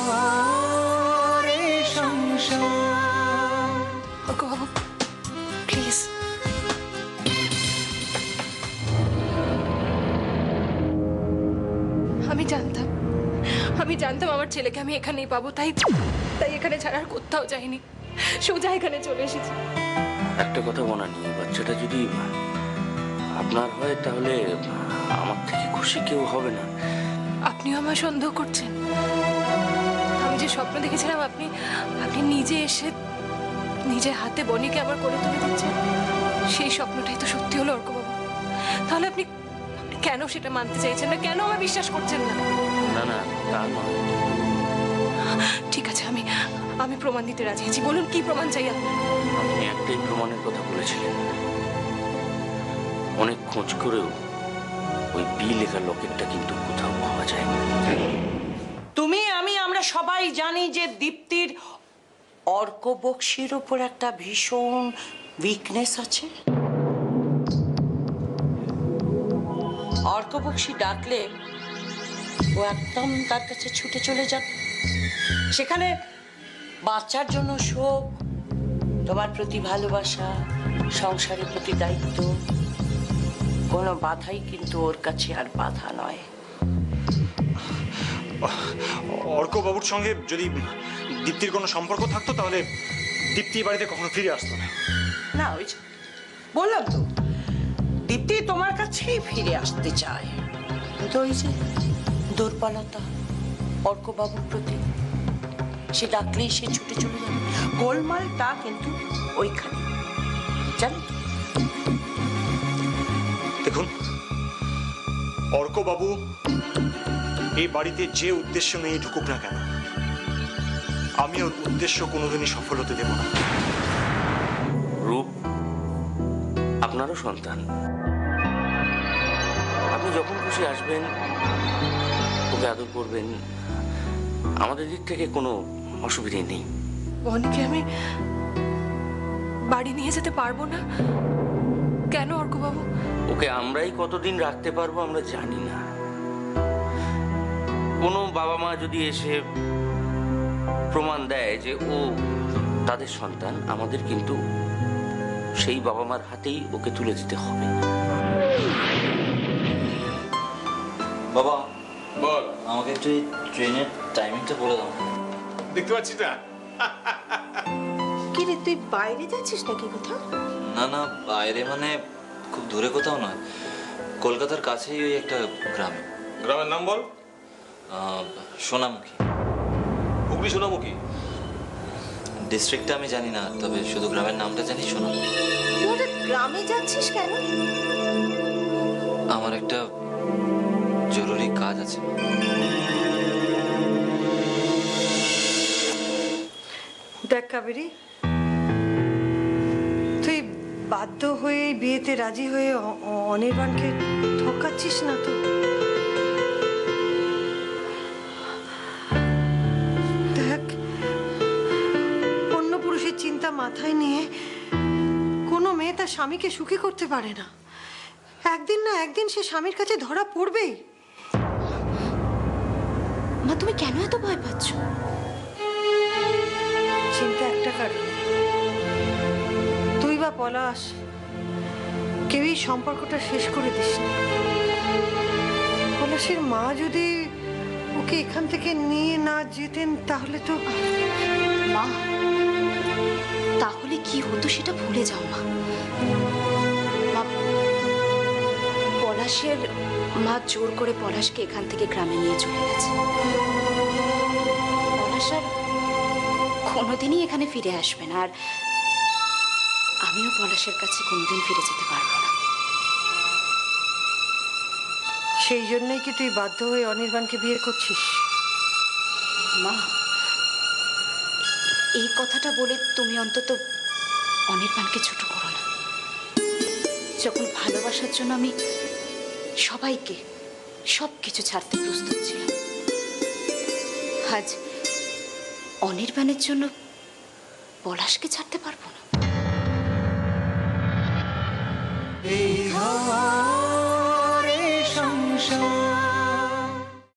হাওয়ারে সংসার। ওগো বাবু, প্লিজ। আমি জানতাম আমার ছেলেকে আমি এখানেই পাবো, তাই এখানে ছাড়া আর কোথাও যাইনি, সোজা এখানে চলে এসেছি। একটা কথা বনানি, বাচ্চাটা যদি আপনার হয় তাহলে আমার থেকে খুশি কেউ হবে না। আপনিও আমার সন্দেহ করছেন? আমি যে স্বপ্ন দেখেছিলাম আপনি নিজে এসে নিজে হাতে বনিকে আমার করে তুলে দিচ্ছেন, সেই স্বপ্নটাই তো সত্যি হলো অর্কবাবু। তাহলে আপনি কেন সেটা মানতে চাইছেন না? কেন আমার বিশ্বাস করছেন না? না না, তা নয়। ঠিক আছে, আমি প্রমাণ দিতে রাজি আছি। বলুন কি প্রমাণ চাই আপনার? আপনি একটাই প্রমাণের কথা বলেছিলেন। অনেক খোঁজ করেও ওই বি লেখা লকেটটা কিন্তু কোথাও পাওয়া যায় না। তুমি আমরা সবাই জানি যে দীপ্তির অর্ক বক্সির উপর একটা ভীষণ উইকনেস আছে। অর্ক বক্সি ডাকলে ও একদম তার কাছে ছুটে চলে যাবে। সেখানে বাচ্চার জন্য শোক, তোমার প্রতি ভালোবাসা, সংসারের প্রতি দায়িত্ব, কোনো বাধাই কিন্তু ওর কাছে আর বাধা নয়। অর্ক বাবুর সঙ্গে যদি দীপ্তির কোনো সম্পর্ক থাকতো তাহলে দীপ্তি বাড়িতে কখনো ফিরে আসতো না। না, ওই যে বললাম তো, দীপ্তি তোমার কাছেই ফিরে আসতে চায়, কিন্তু ওই যে দুর্বলতা অর্কবাবুর প্রতি, সে ডাকলেই সে ছুটে চলে যাবে। গোলমালটা কিন্তু ওইখানে, জানো তো? দেখুন, অর্ক বাবু এই বাড়িতে যে উদ্দেশ্য নিয়ে ঢুকুক না কেন, আমি ওর উদ্দেশ্য কোনোদিনই সফল হতে দেব না। রূপ আপনারও সন্তান, আপনি যখন খুশি আসবেন, ওকে আদর করবেন, আমাদের দিক থেকে কোনো অসুবিধে নেই। বনিকে আমি বাড়ি নিয়ে যেতে পারবো না কেন অর্কবাবু? ওকে আমরাই কতদিন রাখতে পারবো আমরা জানি না। কোনো বাবা মা যদি এসে প্রমাণ দেয় যে ও তাদের সন্তান, আমাদের কিন্তু সেই বাবা মার হাতেই ওকে তুলে দিতে হবে। বাবা বল। আমাকে একটু এই ট্রেনের টাইমিংটা বলে দাও। দেখতে পাচ্ছিস না? কি রে, তুই বাইরে যাচ্ছিস নাকি কোথাও? না না, বাইরে মানে খুব দূরে কোথাও নয়, কলকাতার কাছেই ওই একটা গ্রামে। গ্রামের নাম বল। সোনামুখী। হুগলি সোনামুখী। ডিস্ট্রিক্টটা আমি জানি না, তবে শুধু গ্রামের নামটা জানি, সোনামুখী। তুই হঠাৎ গ্রামে যাচ্ছিস কেন? আমার একটা জরুরি কাজ আছে। দেখ কাবেরী, তুই বাধ্য হয়ে বিয়েতে রাজি হয়ে অনির্বাণকে ঠকাচ্ছিস না তো? দেখ, অন্য পুরুষের চিন্তা মাথায় নিয়ে কোনো মেয়ে তার স্বামীকে সুখী করতে পারে না। একদিন না একদিন সে স্বামীর কাছে ধরা পড়বেই। মা, তুমি কেন এত ভয় পাচ্ছ? চিন্তা একটা কারণে, তুই বা পলাশ কেউই সম্পর্কটা শেষ করে দিসনি। পলাশের মা যদি ওকে এখান থেকে নিয়ে না যেতেন তাহলে তো। মা, তাহলে কি হতো সেটা ভুলে যাও মা। পলাশের মা জোর করে পলাশকে এখান থেকে গ্রামে নিয়ে চলে গেছে। পলাশ আর কোনোদিনই এখানে ফিরে আসবে না, আর আমিও পলাশের কাছে কোনোদিন ফিরে যেতে পারবো না। সেই জন্যই কি তুই বাধ্য হয়ে অনির্বাণকে বিয়ে করছিস? মা, এই কথাটা বলে তুমি অন্তত অনির্বাণকে ছোট করো না। যখন ভালোবাসার জন্য আমি সবাইকে সবকিছু ছাড়তে প্রস্তুত ছিলাম, আজ অনির্বাণের জন্য পলাশকে ছাড়তে পারবো না। এই হাওয়ারে সংসার।